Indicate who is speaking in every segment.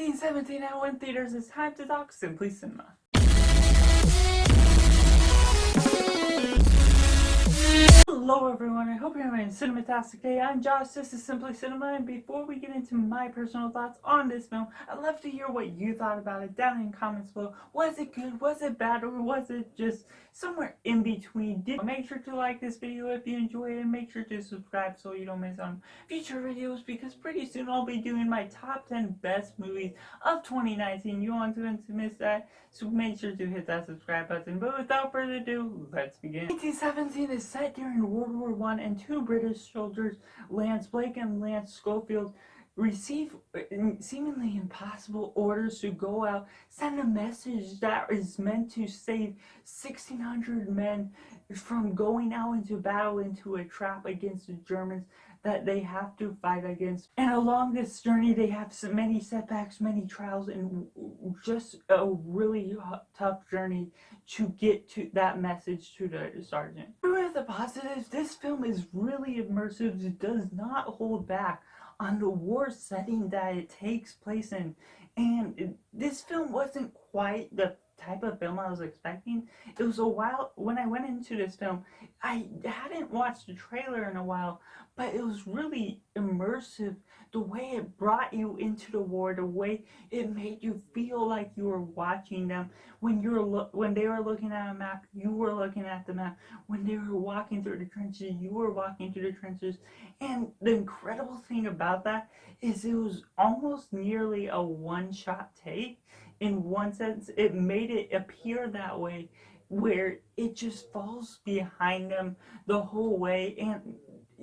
Speaker 1: 1917 at one theaters, it's time to talk Simply Cinema. Hello everyone, I hope you're having a cinematastic day. I'm Josh, this is Simply Cinema, and before we get into my personal thoughts on this film, I'd love to hear what you thought about it down in the comments below. Was it good, was it bad, or was it just somewhere in between? Make sure to like this video if you enjoy it, and make sure to subscribe so you don't miss on future videos, because pretty soon I'll be doing my top 10 best movies of 2019. You want to miss that, so make sure to hit that subscribe button. But without further ado, let's begin. 1917 is set during World War I, and two British soldiers, Lance Blake and Lance Schofield, receive seemingly impossible orders to go out, send a message that is meant to save 1,600 men from going out into battle, into a trap against the Germans that they have to fight against. And along this journey, they have so many setbacks, many trials, and just a really tough journey to get to that message to the sergeant. With the positives, this film is really immersive. It does not hold back on the war setting that it takes place in, and this film wasn't quite the type of film I was expecting. It was a while when I went into this film. I hadn't watched the trailer in a while, but it was really immersive. The way it brought you into the war, the way it made you feel like you were watching them. When they were looking at a map, you were looking at the map. When they were walking through the trenches, you were walking through the trenches. And the incredible thing about that is it was almost nearly a one-shot take. In one sense, it made it appear that way, where it just falls behind them the whole way, and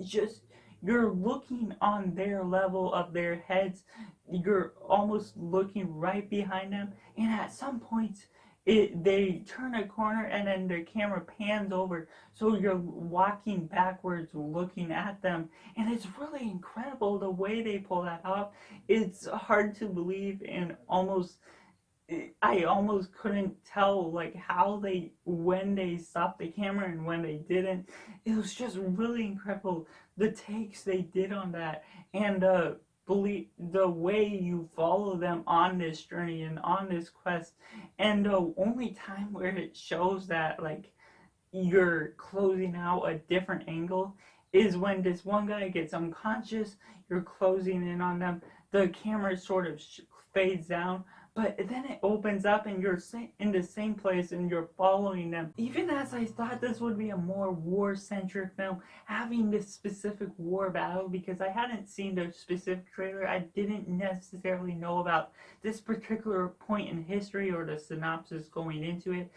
Speaker 1: just you're looking on their level of their heads. You're almost looking right behind them, and at some points they turn a corner and then the camera pans over, so you're walking backwards looking at them, and it's really incredible the way they pull that off. It's hard to believe, and I almost couldn't tell like when they stopped the camera and when they didn't. It was just really incredible, the takes they did on that, and the way you follow them on this journey and on this quest. And the only time where it shows that like you're closing out a different angle is when this one guy gets unconscious. You're closing in on them, the camera sort of fades down, but then it opens up and you're in the same place and you're following them. Even as I thought this would be a more war-centric film, having this specific war battle, because I hadn't seen the specific trailer, I didn't necessarily know about this particular point in history or the synopsis going into it.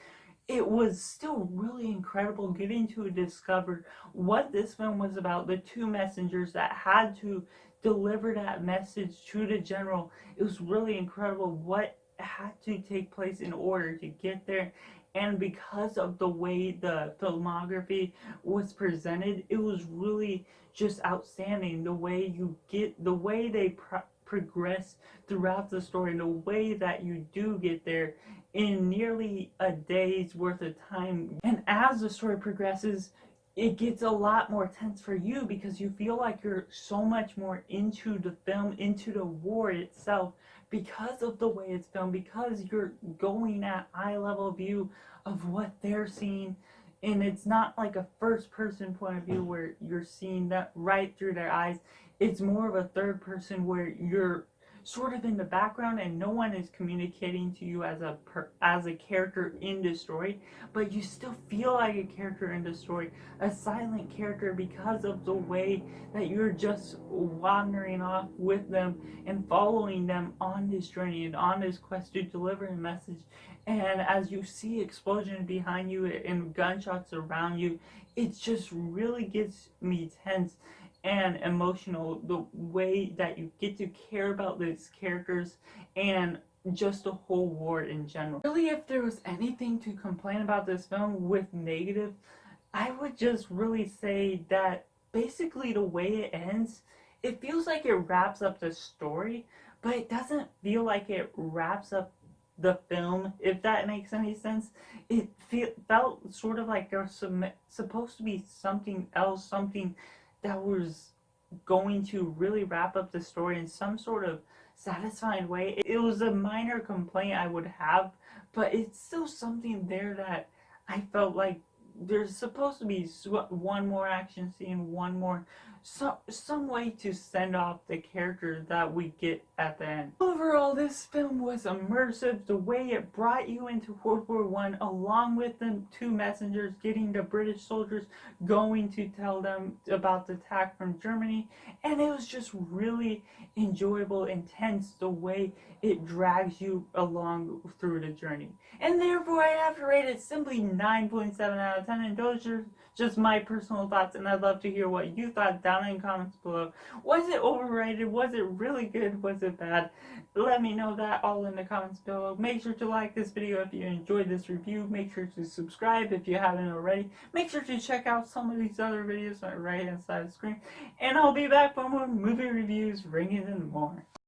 Speaker 1: It was still really incredible getting to discover what this film was about, the two messengers that had to deliver that message to the general. It was really incredible what had to take place in order to get there, and because of the way the filmography was presented, it was really just outstanding. The way they progress throughout the story, and the way that you do get there in nearly a day's worth of time. And as the story progresses, it gets a lot more tense for you, because you feel like you're so much more into the film, into the war itself, because of the way it's filmed, because you're going at eye level view of what they're seeing. And it's not like a first person point of view where you're seeing that right through their eyes. It's more of a third person where you're sort of in the background and no one is communicating to you as a character in the story, but you still feel like a character in the story, a silent character, because of the way that you're just wandering off with them and following them on this journey and on this quest to deliver a message. And as you see explosions behind you and gunshots around you, it just really gets me tense and emotional, the way that you get to care about these characters and just the whole war in general. Really, if there was anything to complain about this film with negative, I would just really say that basically the way it ends, it feels like it wraps up the story, but it doesn't feel like it wraps up the film, if that makes any sense. It felt sort of like there was supposed to be something else, something that was going to really wrap up the story in some sort of satisfying way. It was a minor complaint I would have, but it's still something there that I felt like there's supposed to be one more action scene, one more, some way to send off the character that we get at the end. Overall, this film was immersive. The way it brought you into World War One, along with the two messengers getting the British soldiers going to tell them about the attack from Germany, and it was just really enjoyable, intense, the way it drags you along through the journey. And therefore, I have to rate it simply 9.7 out of 10. And those are just my personal thoughts, and I'd love to hear what you thought down in the comments below. Was it overrated? Was it really good? Was it bad? Let me know that all in the comments below. Make sure to like this video if you enjoyed this review. Make sure to subscribe if you haven't already. Make sure to check out some of these other videos on the right hand side of the screen. And I'll be back for more movie reviews, ringing in the morning.